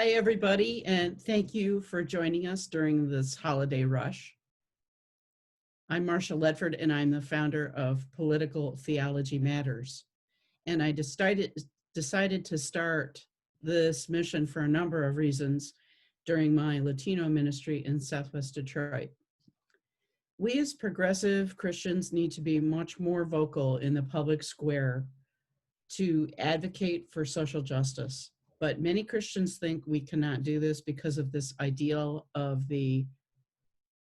Hi, everybody, and thank you for joining us during this holiday rush. I'm Marcia Ledford, and I'm the founder of Political Theology Matters. And I decided to start this mission for a number of reasons during my Latino ministry in Southwest Detroit. We as progressive Christians need to be much more vocal in the public square to advocate for social justice. But many Christians think we cannot do this because of this ideal of the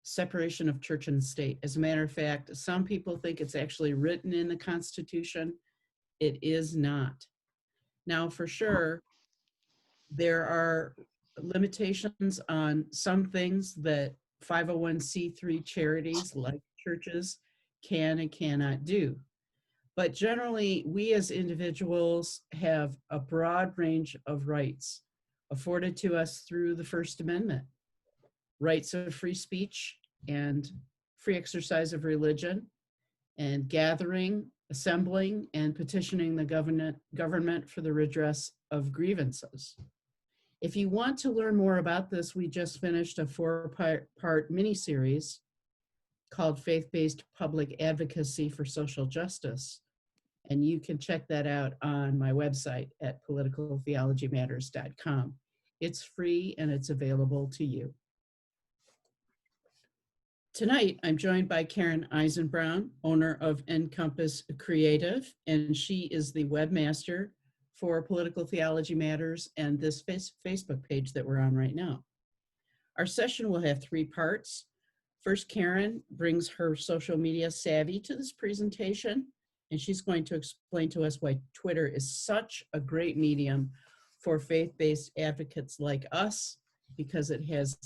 separation of church and state. As a matter of fact, some people think it's actually written in the Constitution. It is not. Now, for sure, there are limitations on some things that 501c3 charities like churches can and cannot do. But generally, we as individuals have a broad range of rights afforded to us through the First Amendment. Rights of free speech and free exercise of religion, and gathering, assembling, and petitioning the government for the redress of grievances. If you want to learn more about this, we just finished a 4-part mini-series called Faith-Based Public Advocacy for Social Justice. And you can check that out on my website at politicaltheologymatters.com. It's free and it's available to you. Tonight, I'm joined by Karen Eisenbrown, owner of Encompass Creative, and she is the webmaster for Political Theology Matters and this Facebook page that we're on right now. Our session will have 3 parts. First, Karen brings her social media savvy to this presentation, and she's going to explain to us why Twitter is such a great medium for faith-based advocates like us, because it has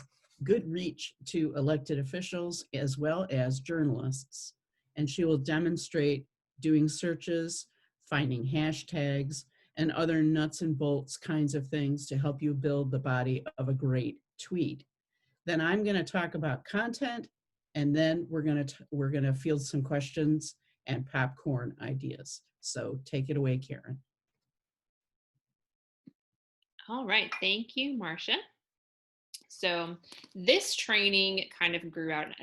good reach to elected officials as well as journalists. And she will demonstrate doing searches, finding hashtags, and other nuts and bolts kinds of things to help you build the body of a great tweet. Then I'm going to talk about content, and then we're going to field some questions and popcorn ideas. So take it away, Karen. All right, thank you, Marcia. So this training kind of grew out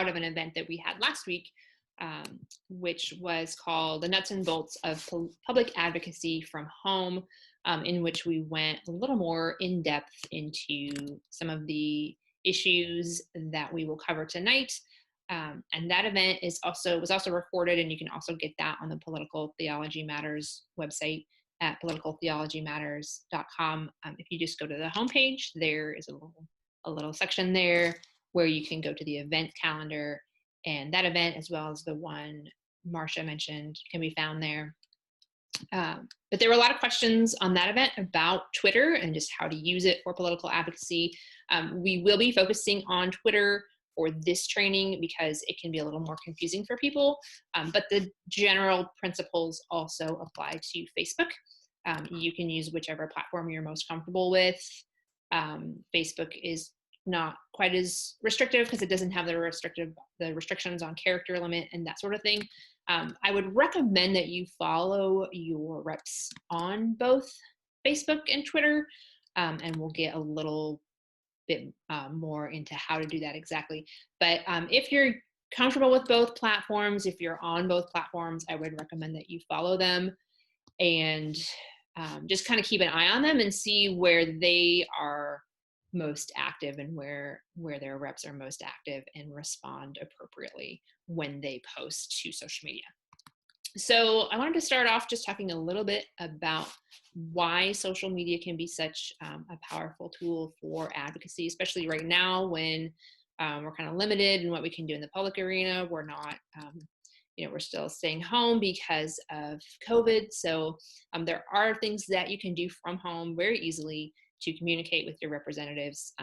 of an event that we had last week, which was called The Nuts and Bolts of Public Advocacy from Home, in which we went a little more in depth into some of the issues that we will cover tonight. And that event was also recorded, and you can also get that on the Political Theology Matters website at politicaltheologymatters.com. If you just go to the homepage, there is a little section there where you can go to the event calendar, and that event, as well as the one Marcia mentioned, can be found there. But there were a lot of questions on that event about Twitter and just how to use it for political advocacy. We will be focusing on Twitter for this training because it can be a little more confusing for people, but the general principles also apply to Facebook. You can use whichever platform you're most comfortable with. Facebook is not quite as restrictive because it doesn't have the restrictions on character limit and that sort of thing. I would recommend that you follow your reps on both Facebook and Twitter, and we'll get a little bit more into how to do that exactly. But if you're comfortable with both platforms, if you're on both platforms, I would recommend that you follow them and just kind of keep an eye on them and see where they are most active and where their reps are most active, and respond appropriately when they post to social media. So I wanted to start off just talking a little bit about why social media can be such a powerful tool for advocacy, especially right now when we're kind of limited in what we can do in the public arena. We're not, we're still staying home because of COVID. So there are things that you can do from home very easily to communicate with your representatives.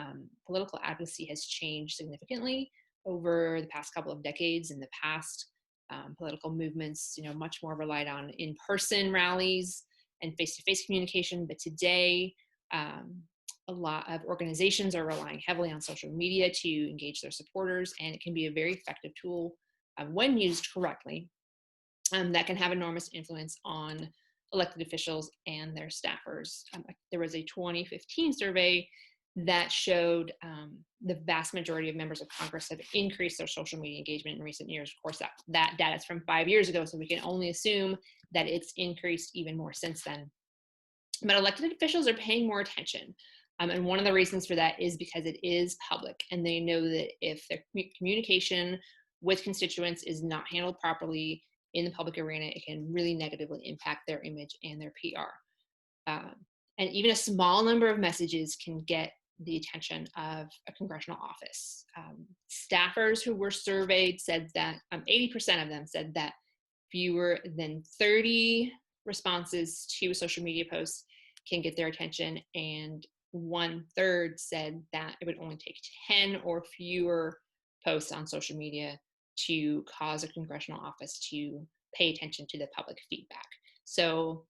Political advocacy has changed significantly over the past couple of decades. In the past, political movements, much more relied on in-person rallies and face-to-face communication. But today, a lot of organizations are relying heavily on social media to engage their supporters, and it can be a very effective tool when used correctly. That can have enormous influence on elected officials and their staffers. There was a 2015 survey that showed the vast majority of members of Congress have increased their social media engagement in recent years. Of course, that data is from 5 years ago, so we can only assume that it's increased even more since then. But elected officials are paying more attention. And one of the reasons for that is because it is public, and they know that if their communication with constituents is not handled properly in the public arena, it can really negatively impact their image and their PR. And even a small number of messages can get the attention of a congressional office. Staffers who were surveyed said that 80% of them said that fewer than 30 responses to a social media post can get their attention, and 1/3 said that it would only take 10 or fewer posts on social media to cause a congressional office to pay attention to the public feedback. So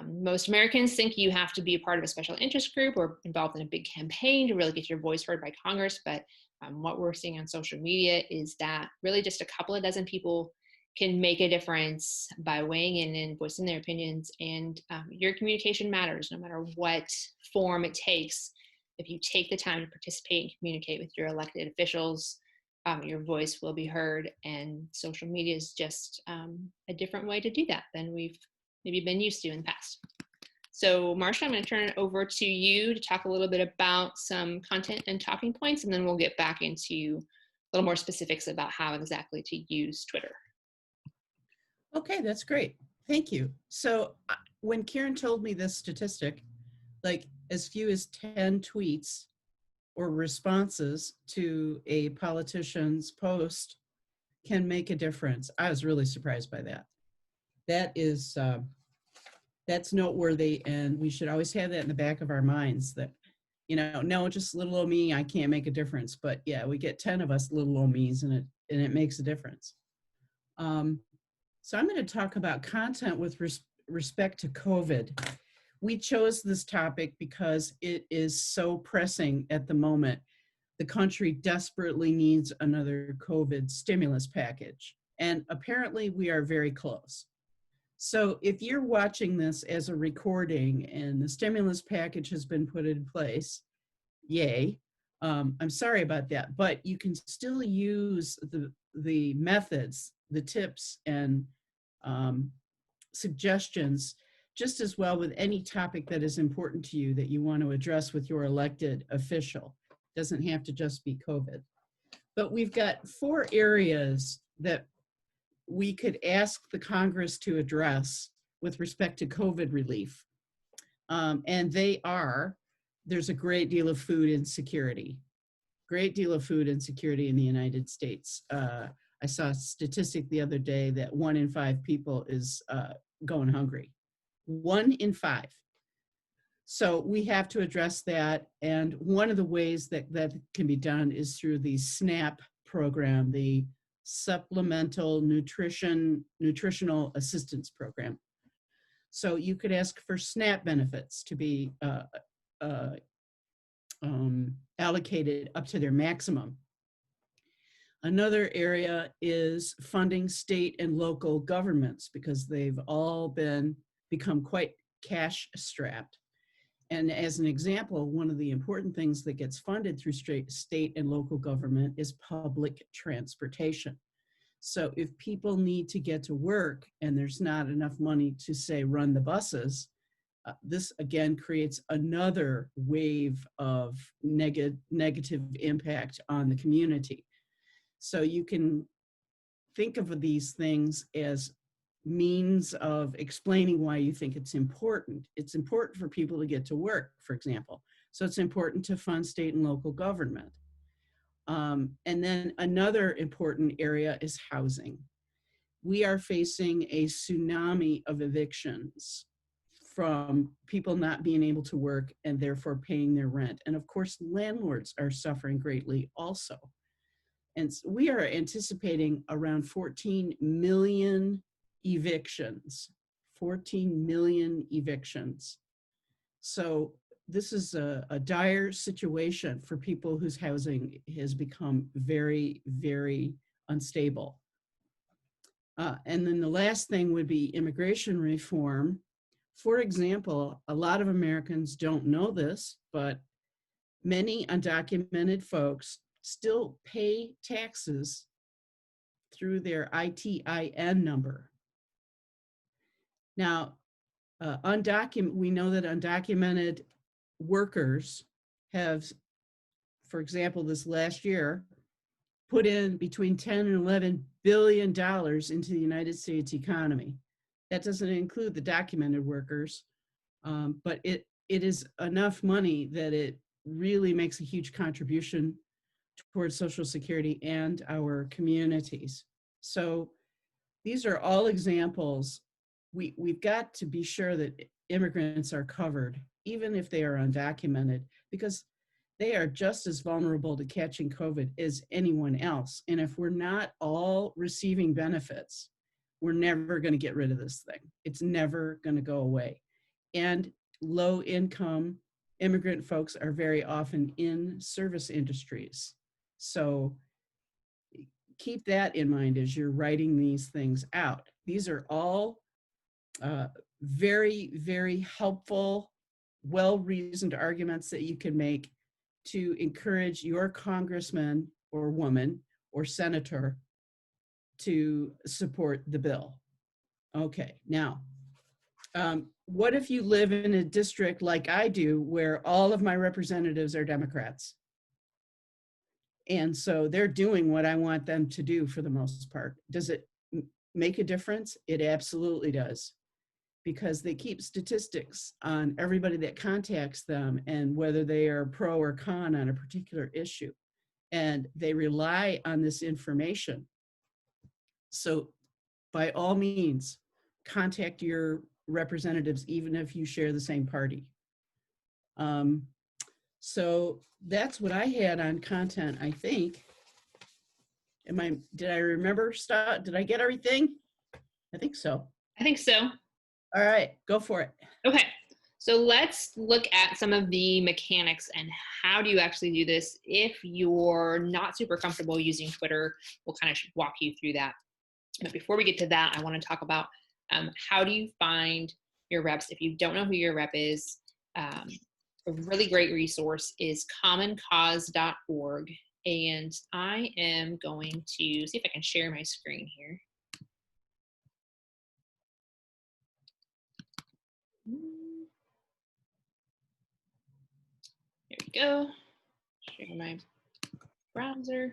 most Americans think you have to be a part of a special interest group or involved in a big campaign to really get your voice heard by Congress. But what we're seeing on social media is that really just a couple of dozen people can make a difference by weighing in and voicing their opinions. And your communication matters no matter what form it takes. If you take the time to participate and communicate with your elected officials, your voice will be heard. And social media is just a different way to do that than we've maybe been used to in the past. So Marsha, I'm going to turn it over to you to talk a little bit about some content and talking points, and then we'll get back into a little more specifics about how exactly to use Twitter. Okay, that's great. Thank you. So when Karen told me this statistic, like as few as 10 tweets or responses to a politician's post can make a difference, I was really surprised by that. That is, that's noteworthy, and we should always have that in the back of our minds that, no, just little old me, I can't make a difference. But yeah, we get 10 of us little old me's, and it makes a difference. So I'm going to talk about content with respect to COVID. We chose this topic because it is so pressing at the moment. The country desperately needs another COVID stimulus package, and apparently we are very close. So if you're watching this as a recording and the stimulus package has been put in place, yay. I'm sorry about that, but you can still use the methods, the tips, and suggestions just as well with any topic that is important to you that you want to address with your elected official. It doesn't have to just be COVID. But we've got 4 areas that we could ask the Congress to address with respect to COVID relief. And they are, there's a great deal of food insecurity in the United States. I saw a statistic the other day that 1 in 5 people is going hungry. 1 in 5. So we have to address that. And one of the ways that can be done is through the SNAP program, the Supplemental Nutritional Assistance Program. So you could ask for SNAP benefits to be allocated up to their maximum. Another area is funding state and local governments because they've all become quite cash strapped. And as an example, one of the important things that gets funded through state and local government is public transportation. So if people need to get to work and there's not enough money to, say, run the buses, this again creates another wave of negative impact on the community. So you can think of these things as means of explaining why you think it's important. It's important for people to get to work, for example. So it's important to fund state and local government. And then another important area is housing. We are facing a tsunami of evictions from people not being able to work and therefore paying their rent. And of course, landlords are suffering greatly also. And we are anticipating around 14 million evictions, 14 million evictions. So this is a dire situation for people whose housing has become very, very unstable. And then the last thing would be immigration reform. For example, a lot of Americans don't know this, but many undocumented folks still pay taxes through their ITIN number. Now, we know that undocumented workers have, for example, this last year, put in between 10 and 11 billion dollars into the United States economy. That doesn't include the documented workers, but it is enough money that it really makes a huge contribution towards Social Security and our communities. So these are all examples. We've got to be sure that immigrants are covered, even if they are undocumented, because they are just as vulnerable to catching COVID as anyone else. And if we're not all receiving benefits, we're never going to get rid of this thing. It's never going to go away. And low income immigrant folks are very often in service industries. So keep that in mind as you're writing these things out. These are all very, very helpful, well-reasoned arguments that you can make to encourage your congressman or woman or senator to support the bill. Okay, now, what if you live in a district like I do, where all of my representatives are Democrats? And so they're doing what I want them to do for the most part. Does it make a difference? It absolutely does, because they keep statistics on everybody that contacts them and whether they are pro or con on a particular issue. And they rely on this information. So by all means, contact your representatives, even if you share the same party. So that's what I had on content, I think. Did I remember stuff? Did I get everything? I think so. I think so. All right, go for it. Okay, so let's look at some of the mechanics and how do you actually do this. If you're not super comfortable using Twitter, we'll kind of walk you through that. But before we get to that, I want to talk about how do you find your reps. If you don't know who your rep is, a really great resource is commoncause.org. And I am going to see if I can share my screen here. There we go. Share my browser.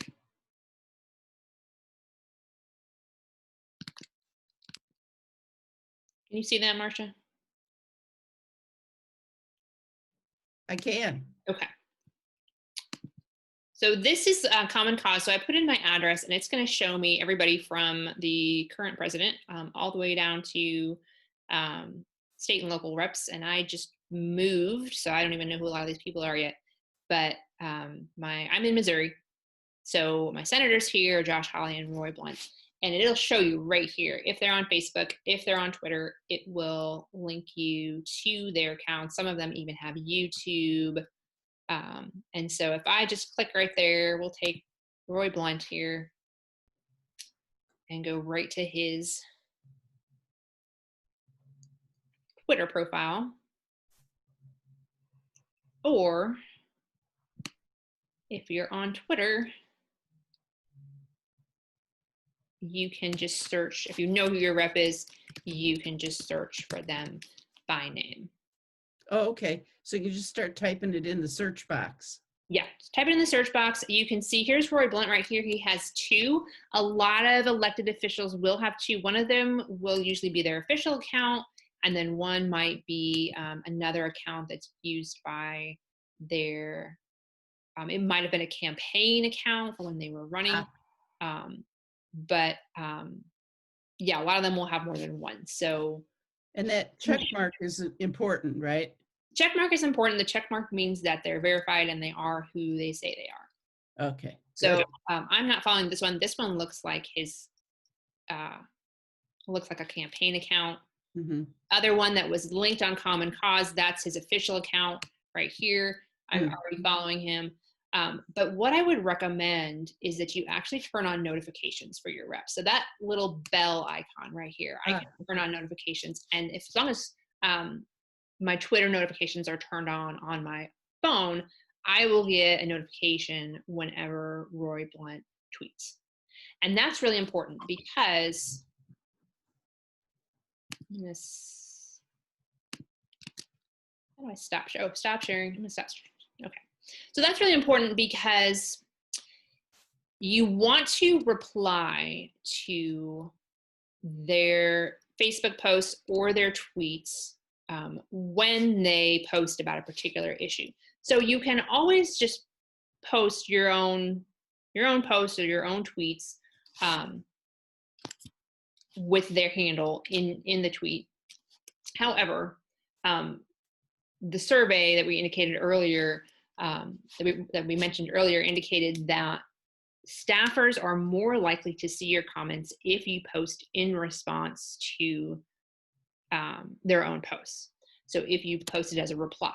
Can you see that, Marcia? I can. Okay. So this is Common Cause. So I put in my address and it's going to show me everybody from the current president all the way down to state and local reps. And I just moved, so I don't even know who a lot of these people are yet. But I'm in Missouri. So my senators here are Josh Hawley and Roy Blunt. And it'll show you right here. If they're on Facebook, if they're on Twitter, it will link you to their accounts. Some of them even have YouTube. And so if I just click right there, we'll take Roy Blunt here and go right to his Twitter profile. Or if you're on Twitter, you can just search, if you know who your rep is, you can just search for them by name. Oh, okay. So you just start typing it in the search box. Yeah, just type it in the search box. You can see, here's Roy Blunt right here. He has two. A lot of elected officials will have two. One of them will usually be their official account, and then one might be another account that's used by their, it might have been a campaign account for when they were running. Yeah, a lot of them will have more than one. So, and that check mark is important, right? Check mark is important. The check mark means that they're verified and they are who they say they are. Okay. So I'm not following this one. This one looks like his, looks like a campaign account. Mm-hmm. Other one that was linked on Common Cause, that's his official account right here. I'm already following him. But what I would recommend is that you actually turn on notifications for your reps. So that little bell icon right here, I can turn on notifications. And as long as my Twitter notifications are turned on my phone, I will get a notification whenever Roy Blunt tweets. And that's really important because this, how do I stop? Oh, stop sharing. I'm gonna stop sharing. Okay. So that's really important because you want to reply to their Facebook posts or their tweets when they post about a particular issue. So you can always just post your own posts or your own tweets with their handle in the tweet. However, the survey that we indicated earlier, that we mentioned earlier, indicated that staffers are more likely to see your comments if you post in response to their own posts. So if you post it as a reply.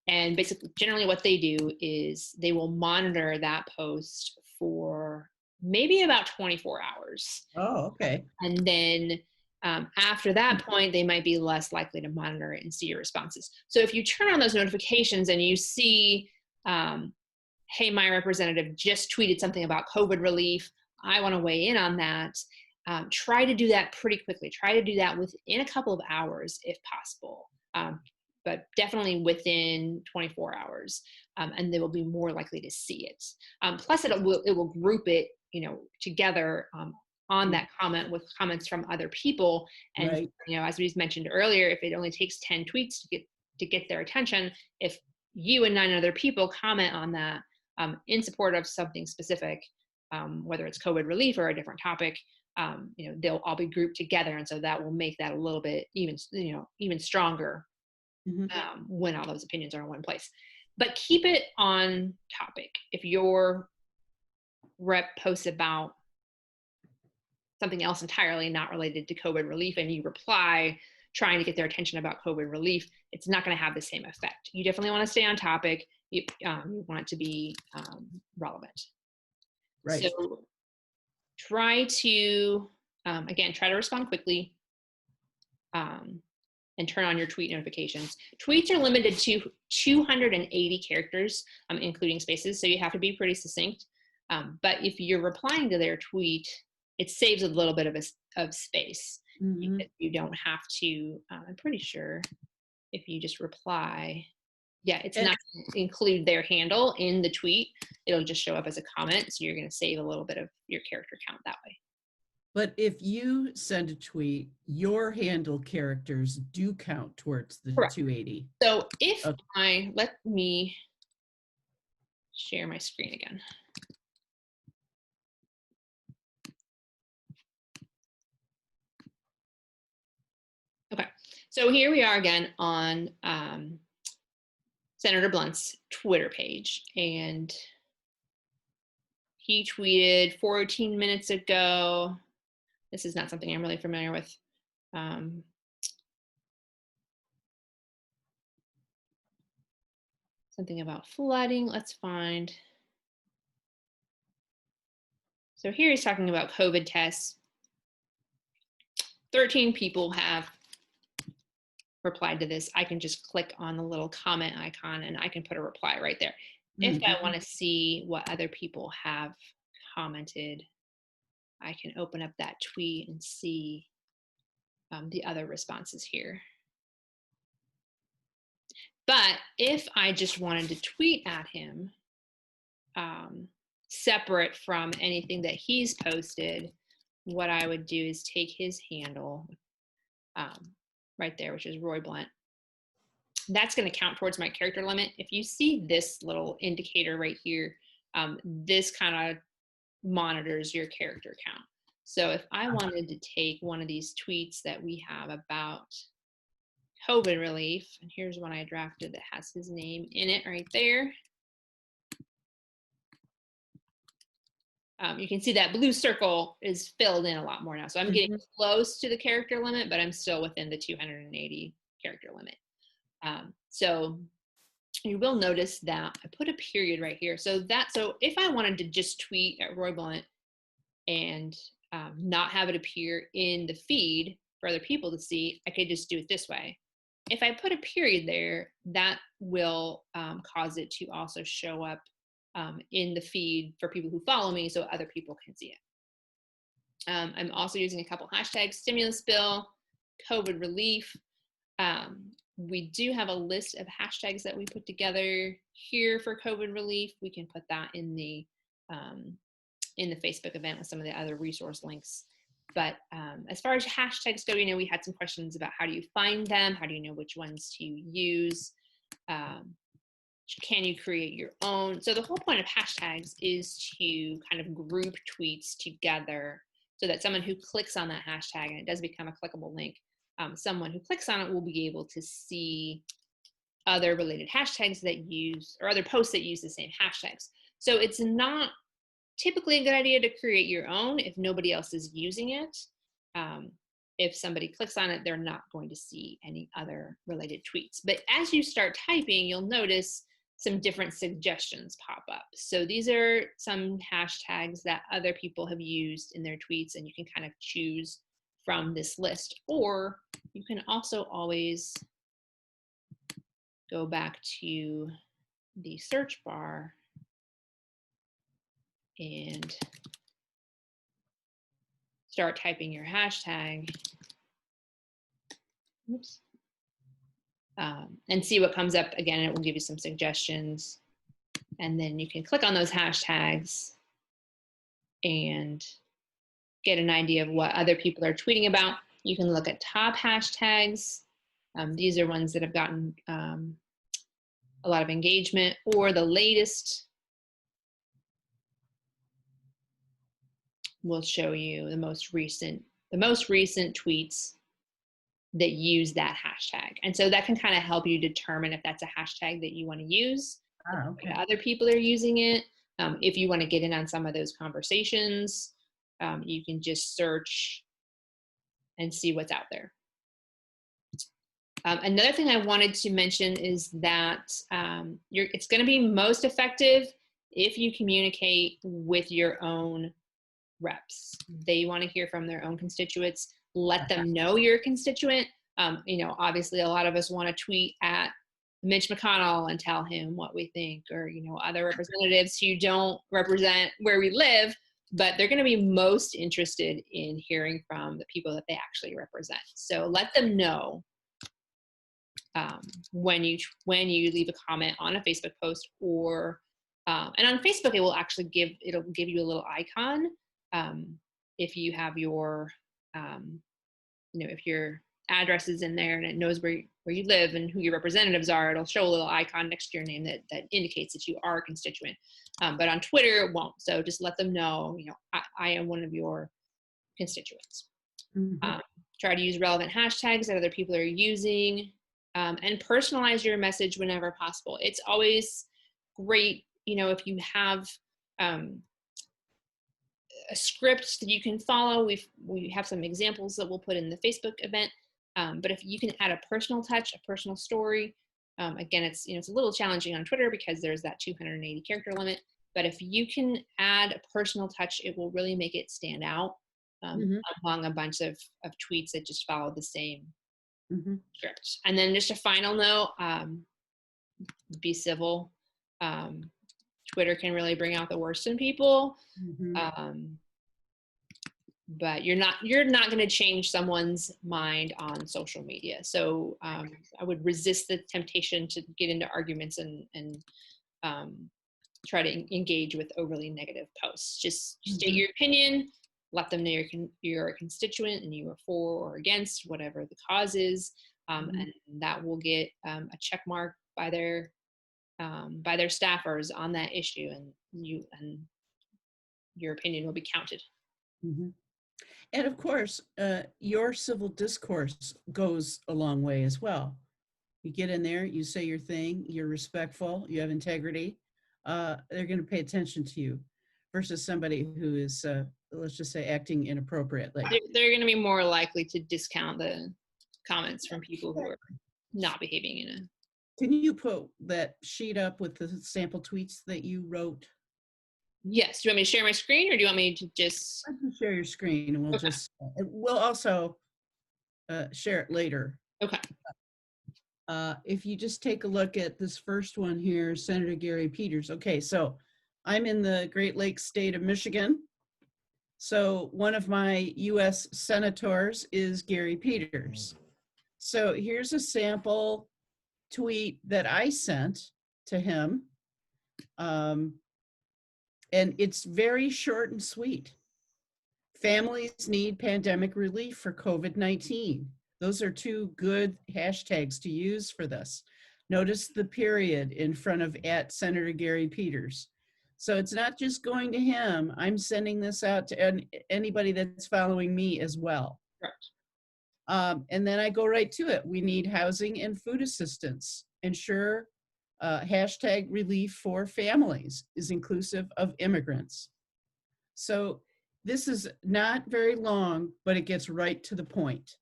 And basically, generally what they do is they will monitor that post for maybe about 24 hours. Oh, okay. And then after that point, they might be less likely to monitor it and see your responses. So if you turn on those notifications and you see, hey, my representative just tweeted something about COVID relief, I want to weigh in on that. Try to do that pretty quickly. Try to do that within a couple of hours if possible, but definitely within 24 hours, and they will be more likely to see it. Plus, it will group it, together on that comment with comments from other people. And Right. as we mentioned earlier, if it only takes 10 tweets to get their attention, if you and 9 other people comment on that in support of something specific, whether it's COVID relief or a different topic, they'll all be grouped together, and so that will make that a little bit even stronger when all those opinions are in one place. But keep it on topic. If your rep posts about something else entirely not related to COVID relief and you reply trying to get their attention about COVID relief, it's not going to have the same effect. You definitely want to stay on topic. You want it to be relevant. Right. So try to, again, try to respond quickly and turn on your tweet notifications. Tweets are limited to 280 characters, including spaces, so you have to be pretty succinct. But if you're replying to their tweet, it saves a little bit of space. Mm-hmm. You don't have to, I'm pretty sure if you just reply, it's not going to include their handle in the tweet. It'll just show up as a comment. So you're going to save a little bit of your character count that way. But if you send a tweet, your handle characters do count towards the Correct. 280. So if let me share my screen again. Okay, so here we are again on Senator Blunt's Twitter page, and he tweeted 14 minutes ago. This is not something I'm really familiar with. Something about flooding. Let's find. So here he's talking about COVID tests. 13 people have replied to this. I can just click on the little comment icon and I can put a reply right there. If I want to see what other people have commented, I can open up that tweet and see the other responses here. But if I just wanted to tweet at him, separate from anything that he's posted, what I would do is take his handle right there, which is Roy Blunt. That's going to count towards my character limit. If you see this little indicator right here, this kind of monitors your character count. So if I wanted to take one of these tweets that we have about COVID relief, and here's one I drafted that has his name in it right there. You can see that blue circle is filled in a lot more now. So I'm getting close to the character limit, but I'm still within the 280 character limit. So you will notice that I put a period right here. So if I wanted to just tweet at Roy Blunt and not have it appear in the feed for other people to see, I could just do it this way. if I put a period there, that will cause it to also show up in the feed for people who follow me so other people can see it. I'm also using a couple hashtags: stimulus bill, COVID relief. We do have a list of hashtags that we put together here for COVID relief. We can put that in the Facebook event with some of the other resource links. But as far as hashtags go, we had some questions about how do you find them? How do you know which ones to use? Can you create your own? So the whole point of hashtags is to kind of group tweets together so that someone who clicks on that hashtag, and it does become a clickable link, someone who clicks on it will be able to see other related hashtags that use, or other posts that use the same hashtags. So it's not typically a good idea to create your own if nobody else is using it. If somebody clicks on it, they're not going to see any other related tweets. But as you start typing, you'll notice some different suggestions pop up. So these are some hashtags that other people have used in their tweets, and you can kind of choose from this list. Or you can also always go back to the search bar and start typing your hashtag. Oops. And see what comes up. Again, it will give you some suggestions. And then you can click on those hashtags and get an idea of what other people are tweeting about. You can look at top hashtags. These are ones that have gotten a lot of engagement, or the latest will show you the most recent tweets that use that hashtag. And so that can kind of help you determine if that's a hashtag that you want to use. Okay. If other people are using it. If you want to get in on some of those conversations, you can just search and see what's out there. Another thing I wanted to mention is that it's going to be most effective if you communicate with your own reps. They want to hear from their own constituents. Let them know you're a constituent. Obviously a lot of us want to tweet at Mitch McConnell and tell him what we think, or, other representatives who don't represent where we live, but they're going to be most interested in hearing from the people that they actually represent. So let them know when you leave a comment on a Facebook post, or and on Facebook it will actually give you a little icon if you have your if your address is in there and it knows where you live and who your representatives are. It'll show a little icon next to your name that indicates that you are a constituent. But on Twitter it won't. So just let them know, I am one of your constituents. Mm-hmm. Try to use relevant hashtags that other people are using. And personalize your message whenever possible. It's always great, if you have a script that you can follow. We have some examples that we'll put in the Facebook event. But if you can add a personal touch, a personal story, again, it's a little challenging on Twitter because there's that 280 character limit. But if you can add a personal touch, it will really make it stand out among a bunch of tweets that just follow the same script. And then just a final note, be civil. Twitter can really bring out the worst in people. But you're not going to change someone's mind on social media. So I would resist the temptation to get into arguments and try to engage with overly negative posts. Just state your opinion. Let them know you're a constituent and you are for or against whatever the cause is, and that will get a check mark by their staffers on that issue, and your opinion will be counted. And of course, your civil discourse goes a long way as well. You get in there, you say your thing, you're respectful, you have integrity. They're going to pay attention to you versus somebody who is, let's just say, acting inappropriately. They're going to be more likely to discount the comments from people who are not behaving in a... Can you put that sheet up with the sample tweets that you wrote? Yes. Do you want me to share my screen, or do you want me to just... I can share your screen, and we'll also share it later. Okay. If you just take a look at this first one here, Senator Gary Peters. Okay, so I'm in the Great Lakes state of Michigan. So one of my US senators is Gary Peters. So here's a sample tweet that I sent to him. And it's very short and sweet. Families need pandemic relief for COVID-19. Those are two good hashtags to use for this. Notice the period in front of @Senator Gary Peters. So it's not just going to him. I'm sending this out to anybody that's following me as well. Correct. And then I go right to it. We need housing and food assistance. Ensure hashtag relief for families is inclusive of immigrants. So this is not very long, but it gets right to the point.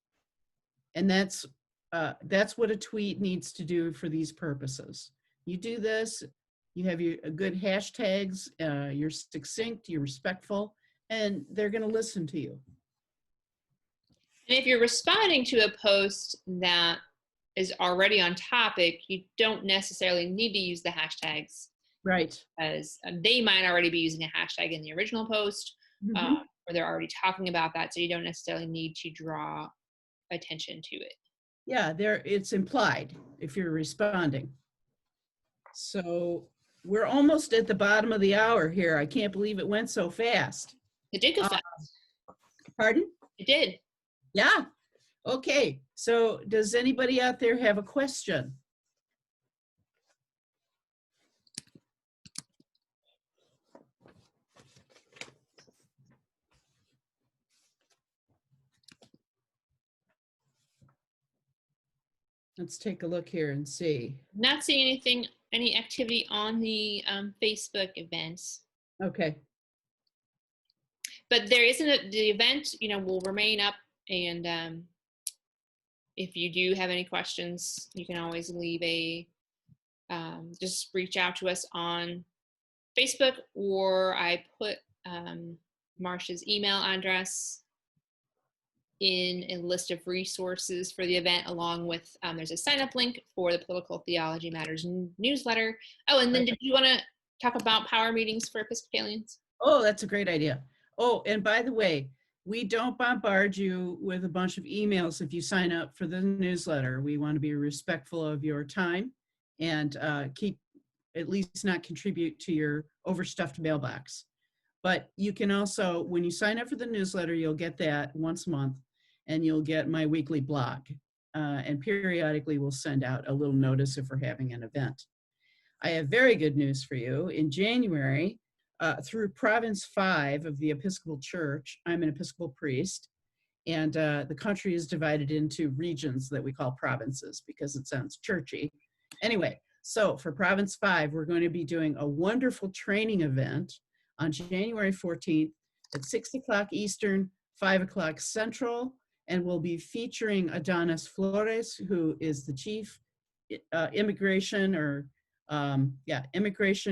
And that's what a tweet needs to do for these purposes. You do this, you have your good hashtags, you're succinct, you're respectful, and they're going to listen to you. And if you're responding to a post that is already on topic, you don't necessarily need to use the hashtags. Right. Because they might already be using a hashtag in the original post, or they're already talking about that, so you don't necessarily need to draw attention to it. Yeah, it's implied if you're responding. So we're almost at the bottom of the hour here. I can't believe it went so fast. It did go fast. Pardon? It did. Yeah. Okay. So does anybody out there have a question? Let's take a look here and see. Not seeing anything, any activity on the Facebook events. Okay. But there isn't the event, will remain up, and if you do have any questions, you can always leave just reach out to us on Facebook, or I put Marcia's email address in a list of resources for the event, along with there's a sign up link for the Political Theology Matters newsletter. Oh, and then did you want to talk about power meetings for Episcopalians? Oh, that's a great idea. Oh, and by the way, we don't bombard you with a bunch of emails if you sign up for the newsletter. We want to be respectful of your time and keep, at least not contribute to your overstuffed mailbox. But you can also, when you sign up for the newsletter, you'll get that once a month, and you'll get my weekly blog. And periodically we'll send out a little notice if we're having an event. I have very good news for you. In January, through Province 5 of the Episcopal Church, I'm an Episcopal priest, and the country is divided into regions that we call provinces because it sounds churchy. Anyway, so for Province 5, we're going to be doing a wonderful training event on January 14th at 6 o'clock Eastern, 5 o'clock Central, and we'll be featuring Adonis Flores, who is the chief immigration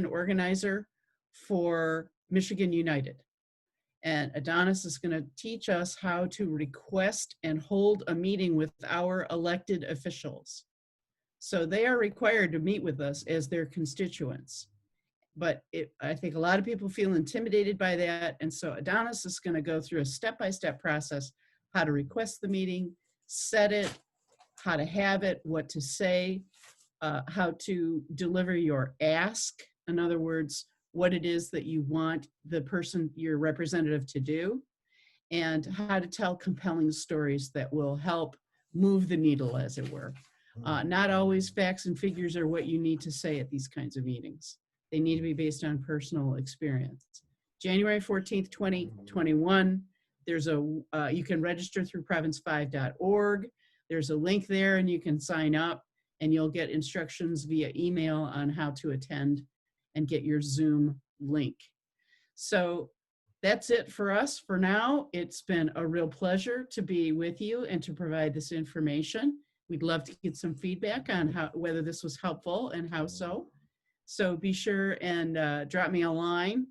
organizer for Michigan United. And Adonis is going to teach us how to request and hold a meeting with our elected officials. So they are required to meet with us as their constituents. But I think a lot of people feel intimidated by that. And so Adonis is going to go through a step-by-step process, how to request the meeting, set it, how to have it, what to say, how to deliver your ask. In other words, what it is that you want the person, your representative, to do, and how to tell compelling stories that will help move the needle, as it were. Not always facts and figures are what you need to say at these kinds of meetings. They need to be based on personal experience. January 14th, 2021, there's you can register through province5.org. There's a link there and you can sign up, and you'll get instructions via email on how to attend and get your Zoom link. So that's it for us for now. It's been a real pleasure to be with you and to provide this information. We'd love to get some feedback on whether this was helpful and how so. So be sure and drop me a line,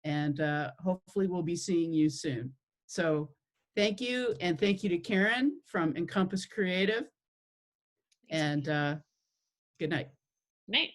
and hopefully we'll be seeing you soon. So thank you, and thank you to Karen from Encompass Creative. And Good night. Night.